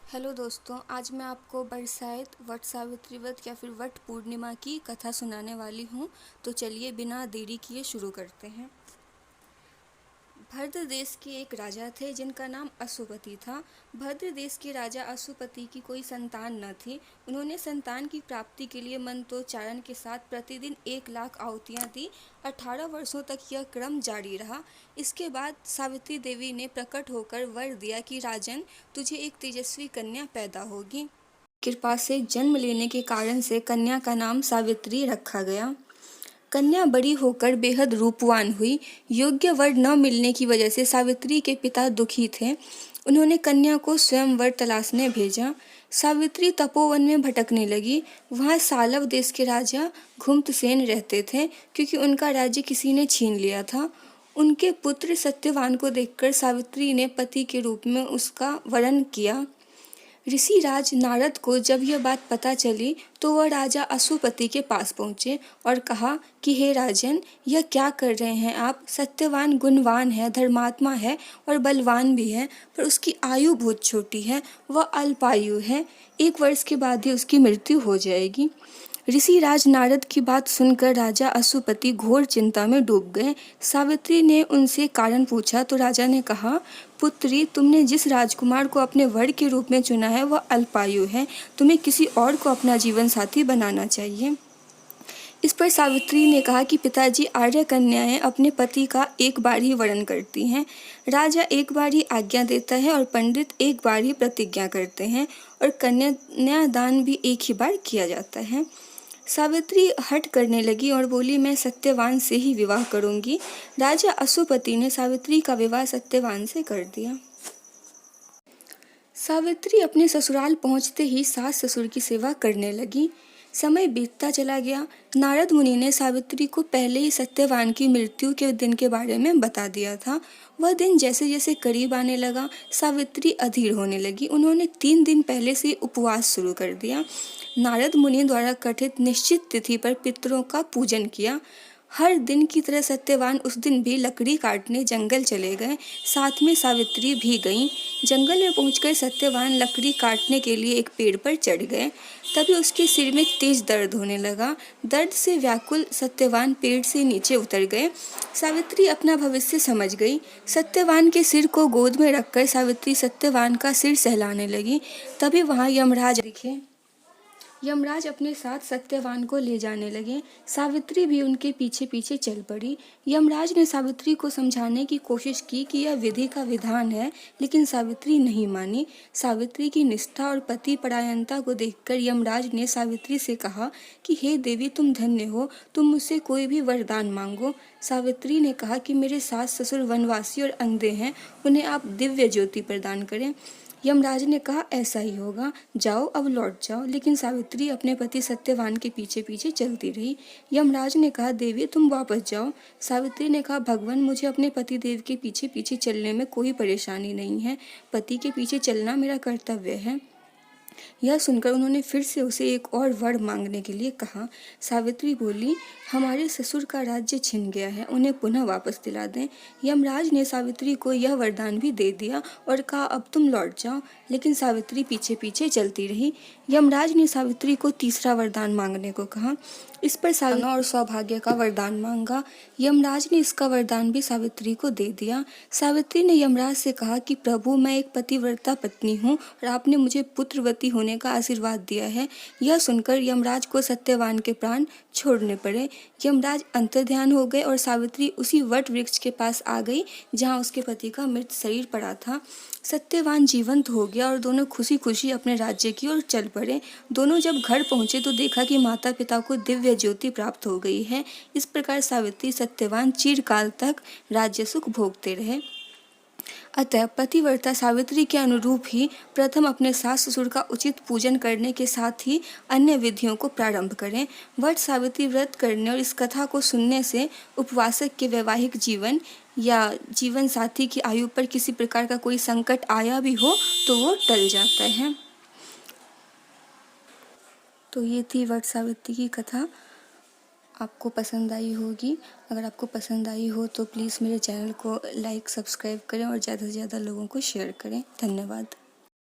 Hello दोस्तों, आज मैं आपको बरसाइत, वट सावित्री व्रत या फिर वट पूर्णिमा की कथा सुनाने वाली हूँ। तो चलिए बिना देरी किए शुरू करते हैं। भद्र देश के एक राजा थे जिनका नाम अश्वपति था। भद्र देश के राजा अश्वपति की कोई संतान न थी। उन्होंने संतान की प्राप्ति के लिए मंत्रोच्चारण के साथ प्रतिदिन 1,00,000 आहुतियाँ दी। 18 वर्षों तक यह क्रम जारी रहा। इसके बाद सावित्री देवी ने प्रकट होकर वर दिया कि राजन, तुझे एक तेजस्वी कन्या पैदा होगी। कृपा से जन्म लेने के कारण से कन्या का नाम सावित्री रखा गया। कन्या बड़ी होकर बेहद रूपवान हुई। योग्य वर न मिलने की वजह से सावित्री के पिता दुखी थे। उन्होंने कन्या को स्वयं वर तलाशने भेजा। सावित्री तपोवन में भटकने लगी। वहाँ सालव देश के राजा घुमतसेन रहते थे, क्योंकि उनका राज्य किसी ने छीन लिया था। उनके पुत्र सत्यवान को देखकर सावित्री ने पति के रूप में उसका वरण किया। ऋषि राज नारद को जब यह बात पता चली तो वह राजा अश्वपति के पास पहुँचे और कहा कि हे राजन, यह क्या कर रहे हैं आप? सत्यवान गुणवान है, धर्मात्मा है और बलवान भी है, पर उसकी आयु बहुत छोटी है। वह अल्पायु है। 1 वर्ष के बाद ही उसकी मृत्यु हो जाएगी। ऋषि राज नारद की बात सुनकर राजा अश्वपति घोर चिंता में डूब गए। सावित्री ने उनसे कारण पूछा तो राजा ने कहा, पुत्री, तुमने जिस राजकुमार को अपने वर के रूप में चुना है वह अल्पायु है। तुम्हें किसी और को अपना जीवन साथी बनाना चाहिए। इस पर सावित्री ने कहा कि पिताजी, आर्य कन्याएं अपने पति का एक बार ही वरण करती हैं। राजा एक बार ही आज्ञा देता है और पंडित एक बार ही प्रतिज्ञा करते हैं, और कन्यादान भी एक ही बार किया जाता है। सावित्री हठ करने लगी और बोली, मैं सत्यवान से ही विवाह करूंगी। राजा अश्वपति ने सावित्री का विवाह सत्यवान से कर दिया। सावित्री अपने ससुराल पहुंचते ही सास ससुर की सेवा करने लगी। समय बीतता चला गया। नारद मुनि ने सावित्री को पहले ही सत्यवान की मृत्यु के दिन के बारे में बता दिया था। वह दिन जैसे जैसे करीब आने लगा, सावित्री अधीर होने लगी। उन्होंने 3 दिन पहले से उपवास शुरू कर दिया। नारद मुनि द्वारा कथित निश्चित तिथि पर पितरों का पूजन किया। हर दिन की तरह सत्यवान उस दिन भी लकड़ी काटने जंगल चले गए। साथ में सावित्री भी गईं। जंगल में पहुंचकर सत्यवान लकड़ी काटने के लिए एक पेड़ पर चढ़ गए। तभी उसके सिर में तेज दर्द होने लगा। दर्द से व्याकुल सत्यवान पेड़ से नीचे उतर गए। सावित्री अपना भविष्य समझ गई। सत्यवान के सिर को गोद में रखकर सावित्री सत्यवान का सिर सहलाने लगी। तभी वहाँ यमराज दिखे। यमराज अपने साथ सत्यवान को ले जाने लगे। सावित्री भी उनके पीछे पीछे चल पड़ी। यमराज ने सावित्री को समझाने की कोशिश की कि यह विधि का विधान है, लेकिन सावित्री नहीं मानी। सावित्री की निष्ठा और पति परायणता को देखकर यमराज ने सावित्री से कहा कि हे देवी, तुम धन्य हो, तुम मुझसे कोई भी वरदान मांगो। सावित्री ने कहा कि मेरे सास ससुर वनवासी और अंधे हैं, उन्हें आप दिव्य ज्योति प्रदान करें। यमराज ने कहा, ऐसा ही होगा, जाओ अब लौट जाओ। लेकिन सावित्री अपने पति सत्यवान के पीछे पीछे चलती रही। यमराज ने कहा, देवी तुम वापस जाओ। सावित्री ने कहा, भगवान, मुझे अपने पति देव के पीछे पीछे चलने में कोई परेशानी नहीं है। पति के पीछे चलना मेरा कर्तव्य है। यह सुनकर उन्होंने फिर से उसे एक और वर मांगने के लिए कहा। सावित्री बोली, हमारे ससुर का राज्य छिन गया है, उन्हें पुनः वापस दिला दें। यमराज ने सावित्री को यह वरदान भी दे दिया और कहा, अब तुम लौट जाओ। लेकिन सावित्री पीछे पीछे चलती रही। यमराज ने सावित्री को तीसरा वरदान मांगने को कहा। इस पर सावित्री और सौभाग्य का वरदान मांगा। यमराज ने इसका वरदान भी सावित्री को दे दिया। सावित्री ने यमराज से कहा कि प्रभु, मैं एक पतिव्रता पत्नी हूँ और आपने मुझे पुत्रवती होने का आशीर्वाद दिया है। यह सुनकर यमराज को सत्यवान के प्राण छोड़ने पड़े। यमराज अंतर्ध्यान हो गए और सावित्री उसी वट वृक्ष के पास आ गई जहाँ उसके पति का मृत शरीर पड़ा था। सत्यवान जीवंत हो गया और दोनों खुशी खुशी अपने राज्य की ओर चल पड़े। दोनों जब घर पहुंचे तो देखा कि माता पिता को दिव्य ज्योति प्राप्त हो गई है। इस प्रकार सावित्री सत्यवान चिरकाल तक राज्य सुख भोगते रहे। अतः पतिव्रता सावित्री के अनुरूप ही प्रथम अपने सास ससुर का उचित पूजन करने के साथ ही अन्य विधियों को प्रारंभ करें। वट सावित्री व्रत करने और इस कथा को सुनने से उपवासक के वैवाहिक जीवन या जीवन साथी की आयु पर किसी प्रकार का कोई संकट आया भी हो तो वो टल जाता है। तो ये थी वट सावित्री की कथा। आपको पसंद आई होगी। अगर आपको पसंद आई हो तो प्लीज़ मेरे चैनल को लाइक सब्सक्राइब करें और ज़्यादा से ज़्यादा लोगों को शेयर करें। धन्यवाद।